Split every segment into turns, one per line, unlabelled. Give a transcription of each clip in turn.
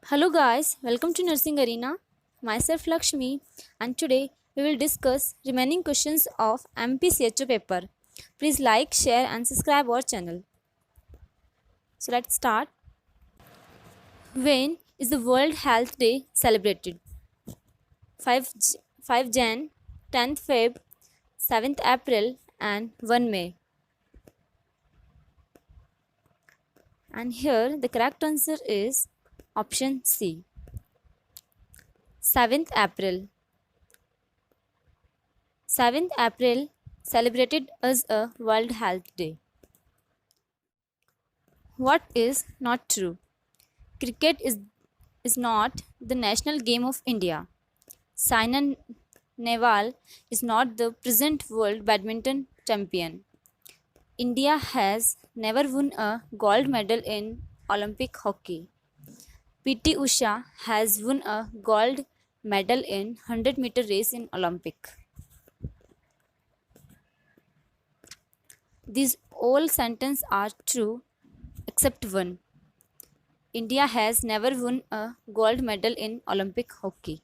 Hello guys, welcome to Nursing Arena. Myself Lakshmi and today we will discuss remaining questions of MPCHO paper. Please like, share and subscribe our channel. So let's start. When is the World Health Day celebrated? 5, 5 Jan, 10th Feb, 7th April and 1 May. And here the correct answer is option C. 7th April. 7th April celebrated as a World Health Day. What is not true? Cricket is not the national game of India. Saina Nehwal is not the present world badminton champion. India has never won a gold medal in Olympic hockey. PT Usha has won a gold medal in 100-meter race in Olympic. These all sentences are true except one. India has never won a gold medal in Olympic hockey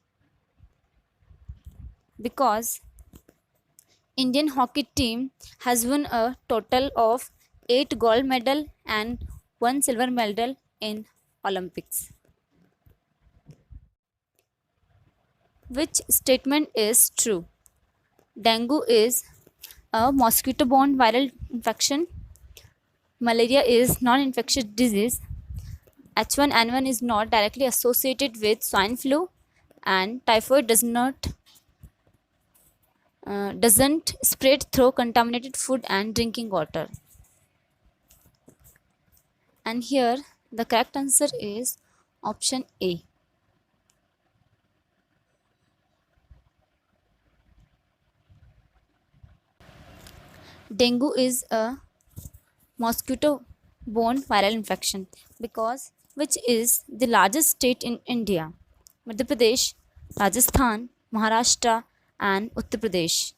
because Indian hockey team has won a total of 8 gold medal and 1 silver medal in Olympics. Which statement is true? Dengue is a mosquito-borne viral infection. Malaria is non-infectious disease. H1N1 is not directly associated with swine flu, and typhoid doesn't spread through contaminated food and drinking water. And here the correct answer is option A. Dengue is a mosquito-borne viral infection because which is the largest state in India? Madhya Pradesh, Rajasthan, Maharashtra and Uttar Pradesh.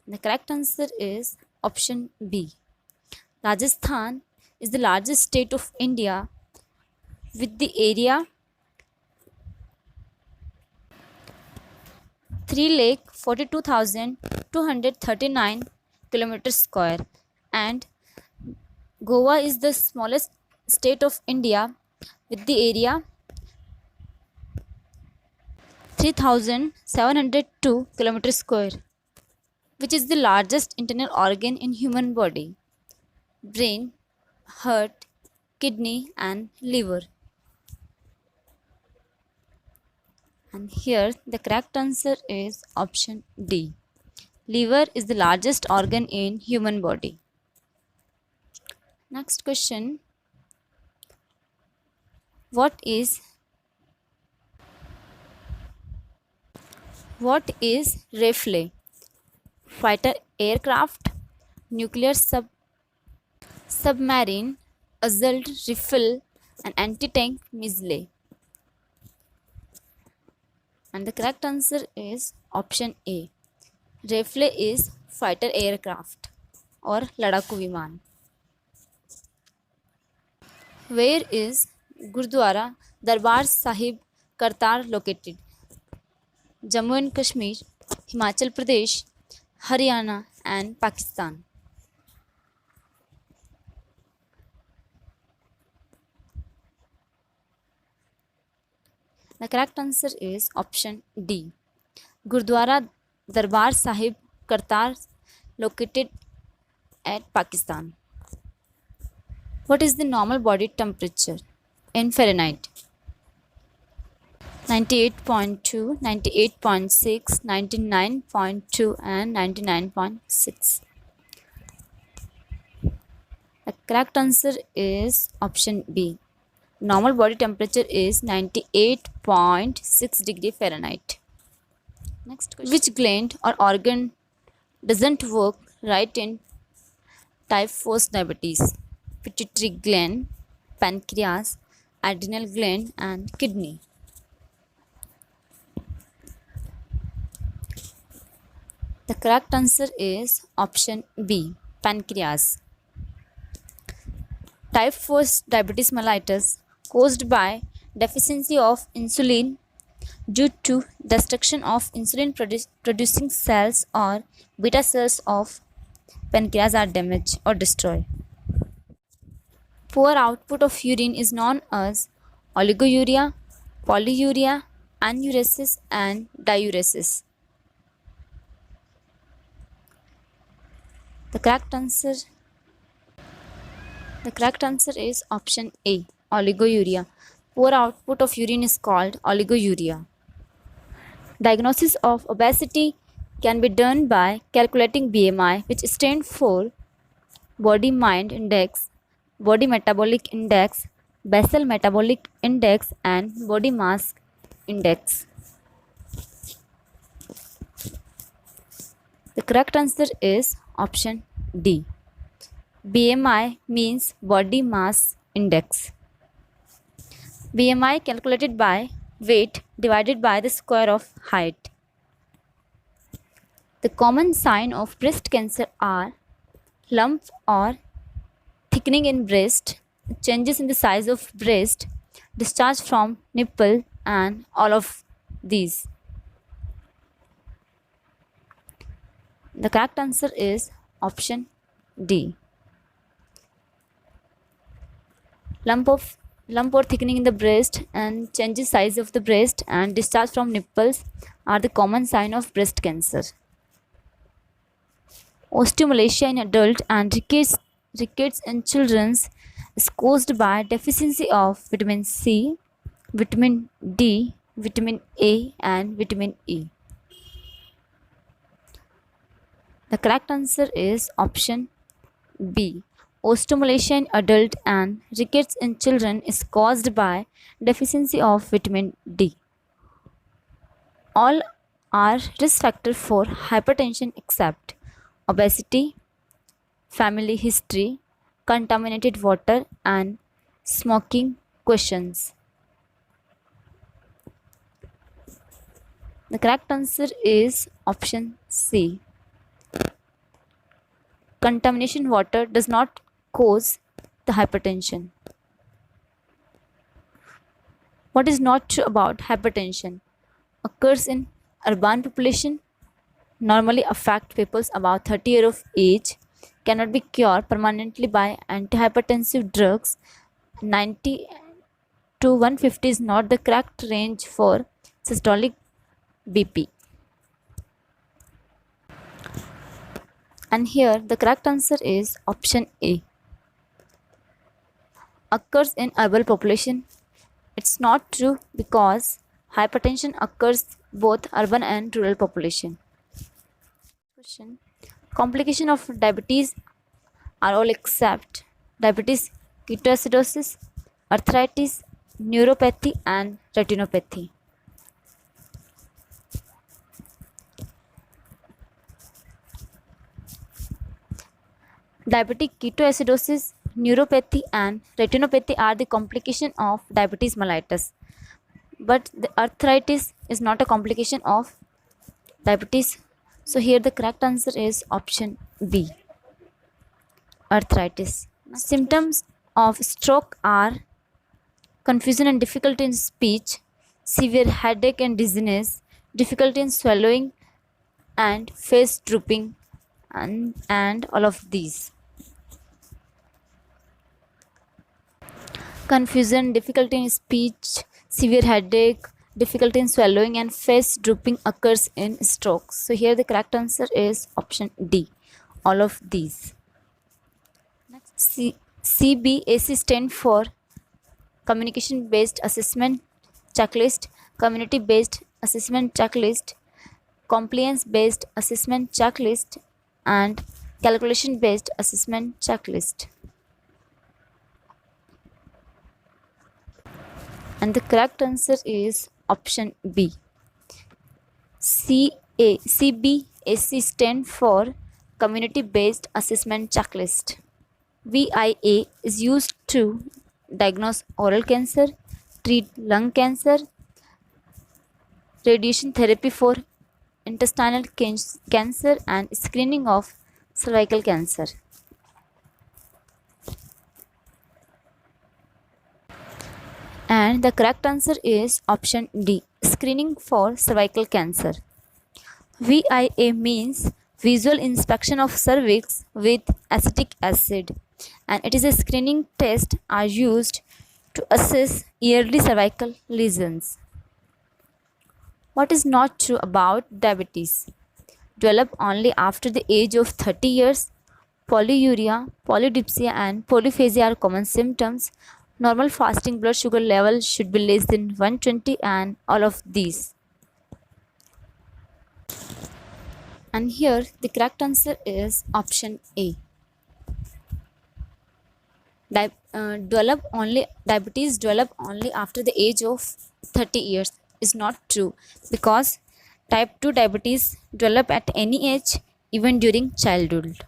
The correct answer is option B. Rajasthan is the largest state of India with the area 3,42,239 kilometers square, and Goa is the smallest state of India with the area 3,702 kilometers square. Which is the largest internal organ in human body? Brain, heart, kidney and liver. And here the correct answer is option D. Liver is the largest organ in human body. Next question. What is Rafale? Fighter aircraft, nuclear submarine, assault rifle and anti-tank missile. And the correct answer is option A. Rafale is fighter aircraft or Ladakhu Viman. Where is Gurdwara Darbar Sahib Kartar located? Jammu and Kashmir, Himachal Pradesh, Haryana and Pakistan. The correct answer is option D. Gurdwara Darbar Sahib Kartar located at Pakistan. What is the normal body temperature in Fahrenheit? 98.2, 98.6, 99.2 and 99.6. The correct answer is option B. Normal body temperature is 98.6 degree Fahrenheit. Next question. Which gland or organ doesn't work right in type 4 diabetes? Pituitary gland, pancreas, adrenal gland and kidney. The correct answer is option B, pancreas. Type 4 diabetes mellitus caused by deficiency of insulin due to destruction of insulin producing cells or beta cells of pancreas are damaged or destroyed. Poor output of urine is known as oliguria, polyuria, anuresis, and diuresis. The correct answer is option A, oliguria. Poor output of urine is called oliguria. Diagnosis of obesity can be done by calculating BMI, which stands for body mind index, body metabolic index, basal metabolic index, and body mass index. The correct answer is option D. BMI means body mass index. BMI calculated by weight divided by the square of height. The common sign of breast cancer are lump or thickening in breast, changes in the size of breast, discharge from nipple, and all of these. The correct answer is option D. Lump or thickening in the breast and changes size of the breast and discharge from nipples are the common sign of breast cancer. Osteomalacia in adult and rickets in children is caused by deficiency of vitamin C, vitamin D, vitamin A, and vitamin E. The correct answer is option B. Osteomalacia in adult and rickets in children is caused by deficiency of vitamin D. All are risk factors for hypertension except obesity, family history, contaminated water, and smoking questions. The correct answer is option C. Contamination water does not cause the hypertension. What is not true about hypertension? Occurs in urban population, normally affect people about 30 years of age, cannot be cured permanently by antihypertensive drugs. 90 to 150 is not the correct range for systolic BP. And here the correct answer is option A. Occurs in urban population. It's not true because hypertension occurs both urban and rural population. Question. Complication of diabetes are all except diabetes, ketoacidosis, arthritis, neuropathy, and retinopathy. Diabetic ketoacidosis, neuropathy, and retinopathy are the complication of diabetes mellitus. But the arthritis is not a complication of diabetes. So here the correct answer is option B. Arthritis. Symptoms of stroke are confusion and difficulty in speech, severe headache and dizziness, difficulty in swallowing, and face drooping, and all of these. Confusion, difficulty in speech, severe headache, difficulty in swallowing, and face drooping occurs in stroke. So here the correct answer is option D, all of these. Next, CBAC stands for Communication Based Assessment Checklist, Community Based Assessment Checklist, Compliance Based Assessment Checklist, and Calculation Based Assessment Checklist. And the correct answer is option B. CBAC stands for Community Based Assessment Checklist. VIA is used to diagnose oral cancer, treat lung cancer, radiation therapy for intestinal cancer, and screening of cervical cancer. And the correct answer is option D, screening for cervical cancer. VIA means visual inspection of cervix with acetic acid, and it is a screening test are used to assess yearly cervical lesions. What is not true about diabetes? Develop only after the age of 30 years. Polyuria, polydipsia, and polyphagia are common symptoms. Normal fasting blood sugar level should be less than 120, and all of these. And here the correct answer is option A. Diabetes develop only after the age of 30 years is not true, because type 2 diabetes develop at any age, even during childhood.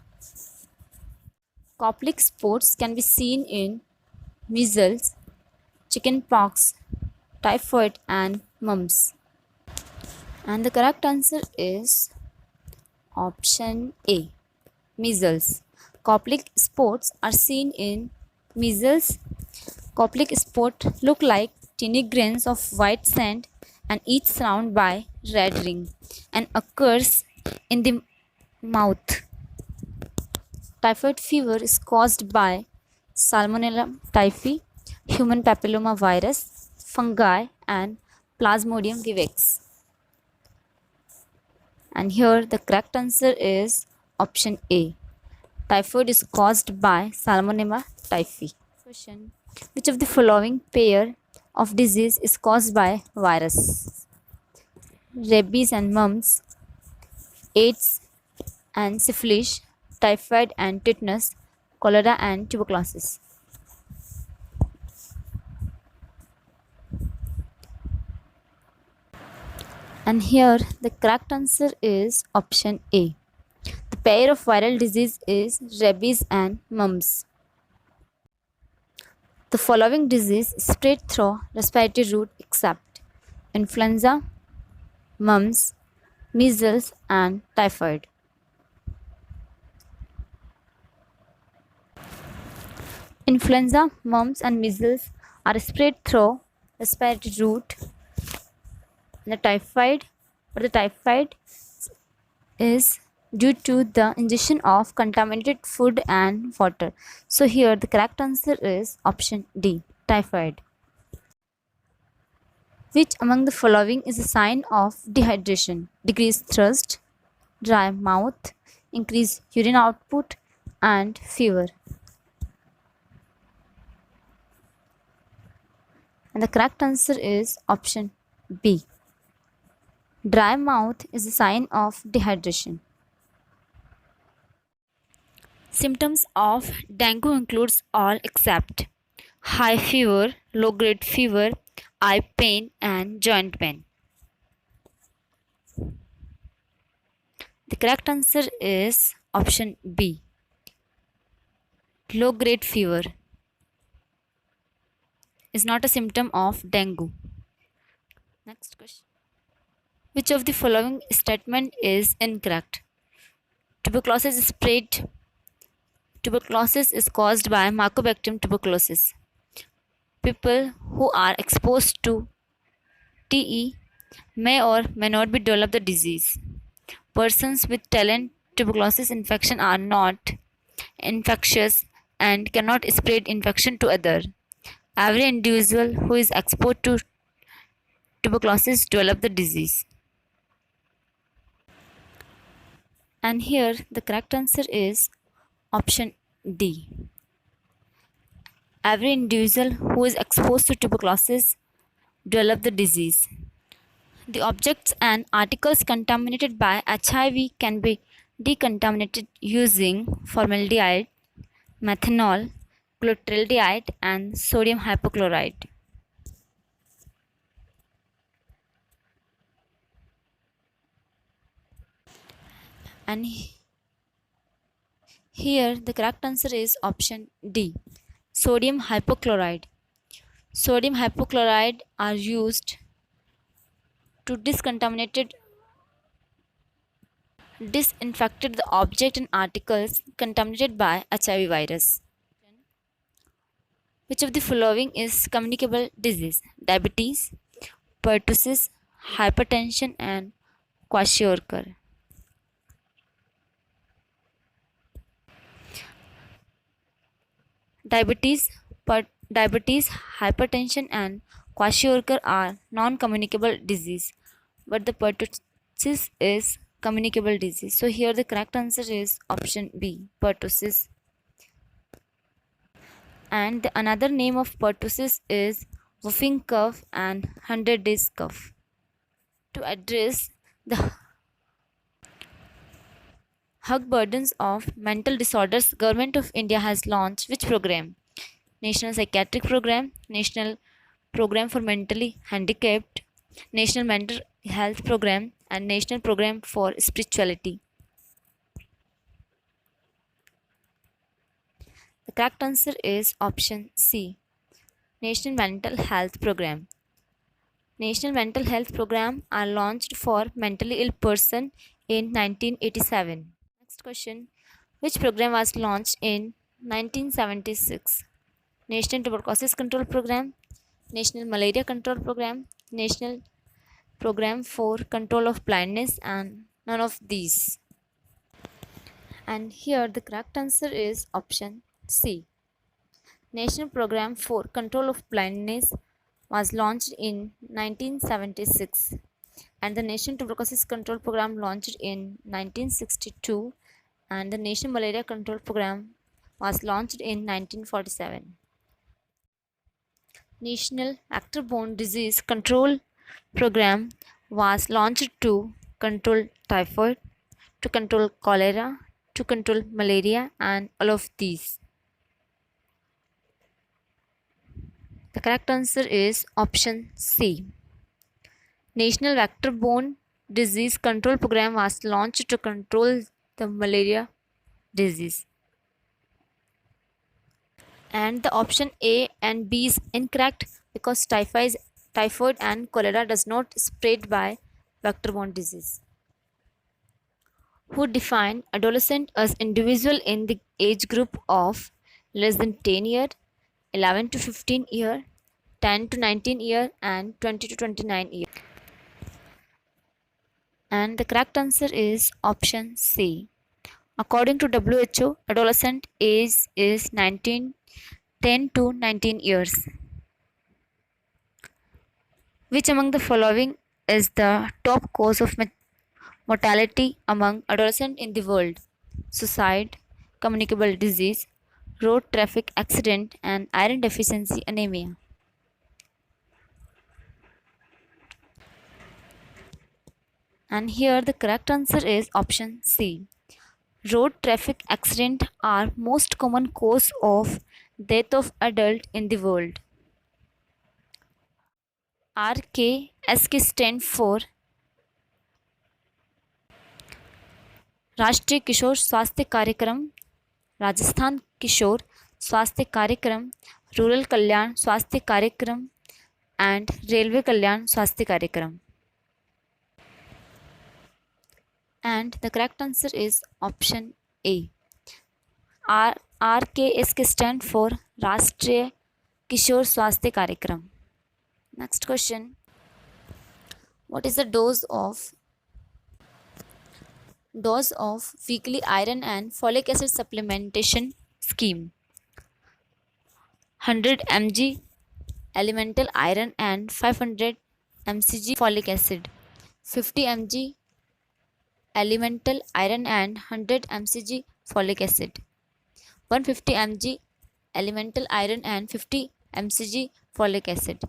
Coplic spots can be seen in measles, chickenpox, typhoid, and mumps. And the correct answer is option A, measles. Coplic spots are seen in measles. Coplic spots look like tiny grains of white sand and each surrounded by red ring and occurs in the mouth. Typhoid fever is caused by Salmonella typhi, human papilloma virus, fungi, and Plasmodium vivax. And here the correct answer is option A. Typhoid is caused by Salmonella typhi. Question: which of the following pair of disease is caused by virus? Rabies and mumps, AIDS and syphilis, typhoid and tetanus, cholera and tuberculosis. And here the correct answer is option A. The pair of viral disease is rabies and mumps. The following disease spread through respiratory route except influenza, mumps, measles, and typhoid. Influenza, mumps, and measles are spread through respiratory route. The typhoid is due to the ingestion of contaminated food and water. So here the correct answer is option D, typhoid. Which among the following is a sign of dehydration? Decreased thirst, dry mouth, increased urine output, and fever. And the correct answer is option B. Dry mouth is a sign of dehydration. Symptoms of dengue includes all except high fever, low grade fever, eye pain, and joint pain. The correct answer is option B. Low grade fever is not a symptom of dengue. Next question. Which of the following statement is incorrect? Tuberculosis is caused by Mycobacterium tuberculosis. People who are exposed to TE may or may not be develop the disease. Persons with latent tuberculosis infection are not infectious and cannot spread infection to others. Every individual who is exposed to tuberculosis develop the disease. And here the correct answer is option D. Every individual who is exposed to tuberculosis develop the disease. The objects and articles contaminated by HIV can be decontaminated using formaldehyde, methanol, glutaraldehyde, and sodium hypochlorite. And here the correct answer is option D, sodium hypochlorite. Sodium hypochlorite are used to disinfected the object and articles contaminated by HIV virus. Which of the following is communicable disease? Diabetes, pertussis, hypertension, and kwashiorkor. Diabetes, hypertension, and kwashiorkor are non-communicable disease, but the pertussis is communicable disease. So here the correct answer is option B, pertussis. And the another name of pertussis is whooping cough and 100 days cough. To address the hug burdens of mental disorders, Government of India has launched which program? National Psychiatric Program, National Program for Mentally Handicapped, National Mental Health Program, and National Program for Spirituality. The correct answer is option C, National Mental Health Program. National Mental Health Program are launched for mentally ill person in 1987. Next question, which program was launched in 1976? National Tuberculosis Control Program, National Malaria Control Program, National Program for Control of Blindness, and none of these. And here the correct answer is option C. National Program for Control of Blindness was launched in 1976 and the National Tuberculosis Control Program launched in 1962 and the National Malaria Control Program was launched in 1947. National Vector-Borne Disease Control Program was launched to control typhoid, to control cholera, to control malaria, and all of these. The correct answer is option C. National Vector-Borne Disease Control Program was launched to control the malaria disease. And the option A and B is incorrect because typhoid and cholera does not spread by vector-borne disease. Who defined adolescent as individual in the age group of less than 10 year, 11 to 15 year, 10 to 19 year, and 20 to 29 year? And the correct answer is option C. According to WHO, adolescent age is 10 to 19 years. Which among the following is the top cause of mortality among adolescents in the world? Suicide, communicable disease, road traffic accident, and iron deficiency anemia. And here the correct answer is option C. Road traffic accident are most common cause of death of adult in the world. RKS stand for राष्ट्रीय किशोर स्वास्थ्य कार्यक्रम, राजस्थान किशोर स्वास्थ्य कार्यक्रम, rural कल्याण स्वास्थ्य कार्यक्रम, and railway कल्याण स्वास्थ्य कार्यक्रम. And the correct answer is option A. RKS stand for राष्ट्रीय किशोर स्वास्थ्य कार्यक्रम. Next question. What is the dose of weekly iron and folic acid supplementation scheme? 100 mg elemental iron and 500 mcg folic acid. 50 mg elemental iron and 100 mcg folic acid. 150 mg elemental iron and 50 mcg folic acid.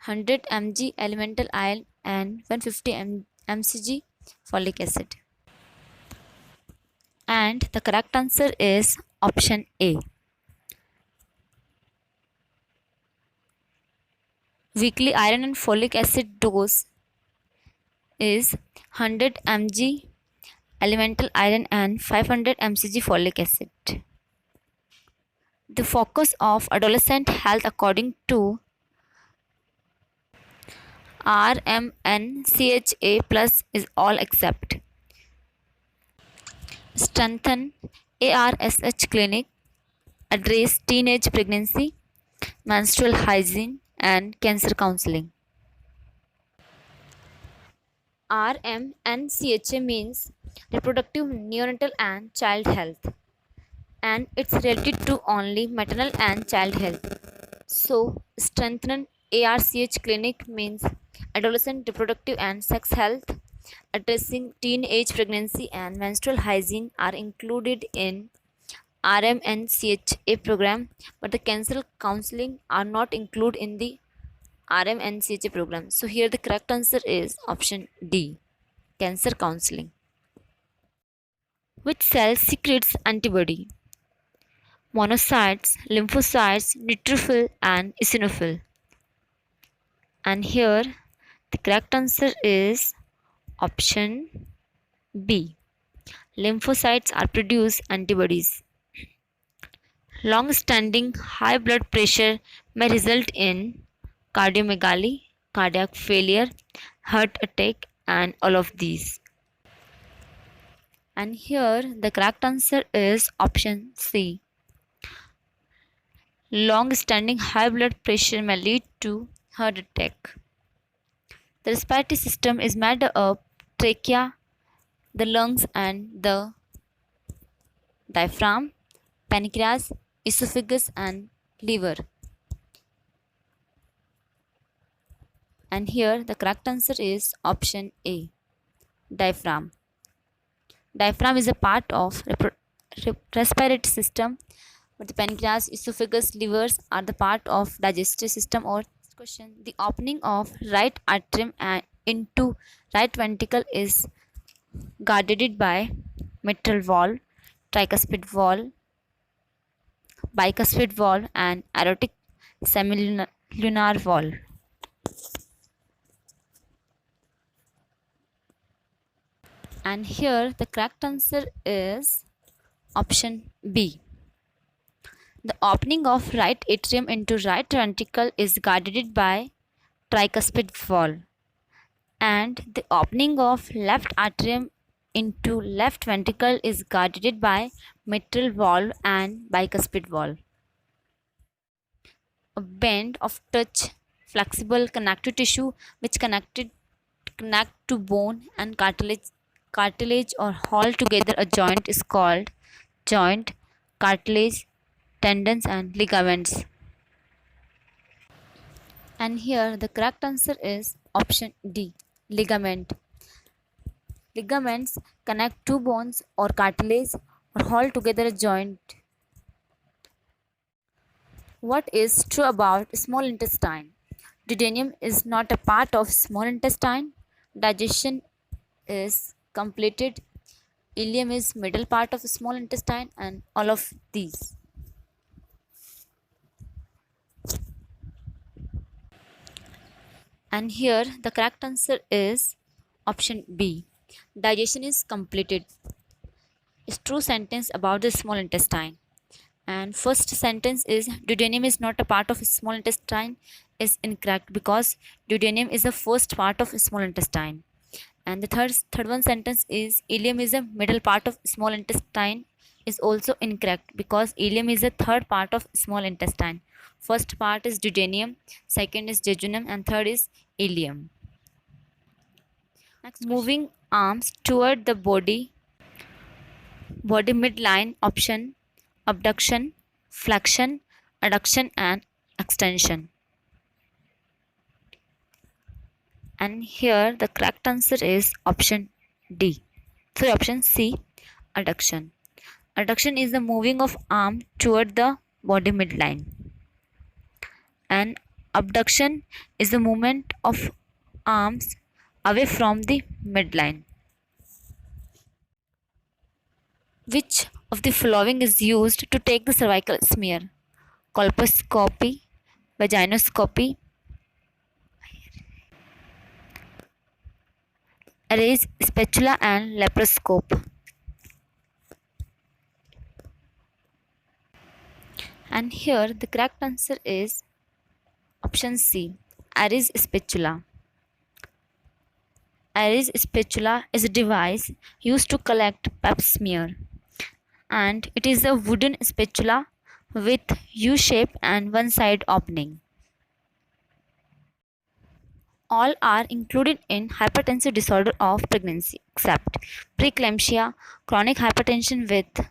100 mg elemental iron and 150 mcg folic acid. And the correct answer is option A. Weekly iron and folic acid dose is 100 mg elemental iron and 500 mcg folic acid. The focus of adolescent health according to RMNCHA plus is all except strengthen ARSH clinic, address teenage pregnancy, menstrual hygiene, and cancer counseling. RMNCHA means reproductive, neonatal, and child health, and it's related to only maternal and child health. So, strengthened ARCH clinic means adolescent reproductive and sex health, addressing teenage pregnancy and menstrual hygiene are included in RMNCHA program, but the cancer counseling are not included in the RMNCHA program. So here the correct answer is option D, cancer counseling. Which cell secretes antibody? Monocytes, lymphocytes, neutrophil, and eosinophil. And here the correct answer is option B. Lymphocytes are produce antibodies. Long-standing high blood pressure may result in cardiomegaly, cardiac failure, heart attack, and all of these. And here the correct answer is option C. Long-standing high blood pressure may lead to heart attack. The respiratory system is made up trachea, the lungs, and the diaphragm, pancreas, esophagus, and liver. And here the correct answer is option A, diaphragm. Diaphragm is a part of respiratory system, but the pancreas, esophagus, livers are the part of digestive system. Or question: the opening of right atrium into right ventricle is guarded by mitral valve, tricuspid valve, bicuspid valve, and aortic semilunar valve. And here the correct answer is option B. The opening of right atrium into right ventricle is guarded by tricuspid valve, and the opening of left atrium into left ventricle is guarded by mitral valve and bicuspid valve. A band of touch, flexible connective tissue which connect to bone and cartilage or hold together a joint is called joint, cartilage, tendons, and ligaments. And here the correct answer is option D, ligament. Ligaments connect two bones or cartilage or hold together a joint. What is true about small intestine? Duodenum is not a part of small intestine. Digestion is completed. Ileum is middle part of small intestine, and all of these. And here the correct answer is option B. Digestion is completed. Is true sentence about the small intestine. And first sentence is duodenum is not a part of small intestine is incorrect because duodenum is the first part of small intestine. And the third one sentence is ileum is a middle part of small intestine is also incorrect because ileum is the third part of small intestine. First part is duodenum, second is jejunum, and third is ileum. Next, moving arms toward the body midline, option abduction, flexion, adduction, and extension. And here the correct answer is option D. So option C, adduction. Adduction is the moving of arm toward the body midline. And abduction is the movement of arms away from the midline. Which of the following is used to take the cervical smear? Colposcopy, vaginoscopy, Ayres spatula, and laparoscope. And here the correct answer is option C, Ayres spatula. Ayres spatula is a device used to collect pap smear, and it is a wooden spatula with U shape and one side opening. All are included in hypertensive disorder of pregnancy except preeclampsia, chronic hypertension with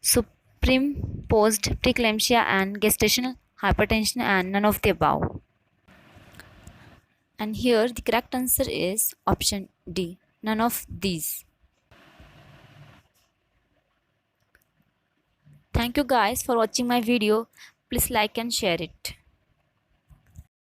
superimposed preeclampsia, and gestational hypertension, and none of the above. And here the correct answer is option D, none of these. Thank you guys for watching my video. Please like and share it.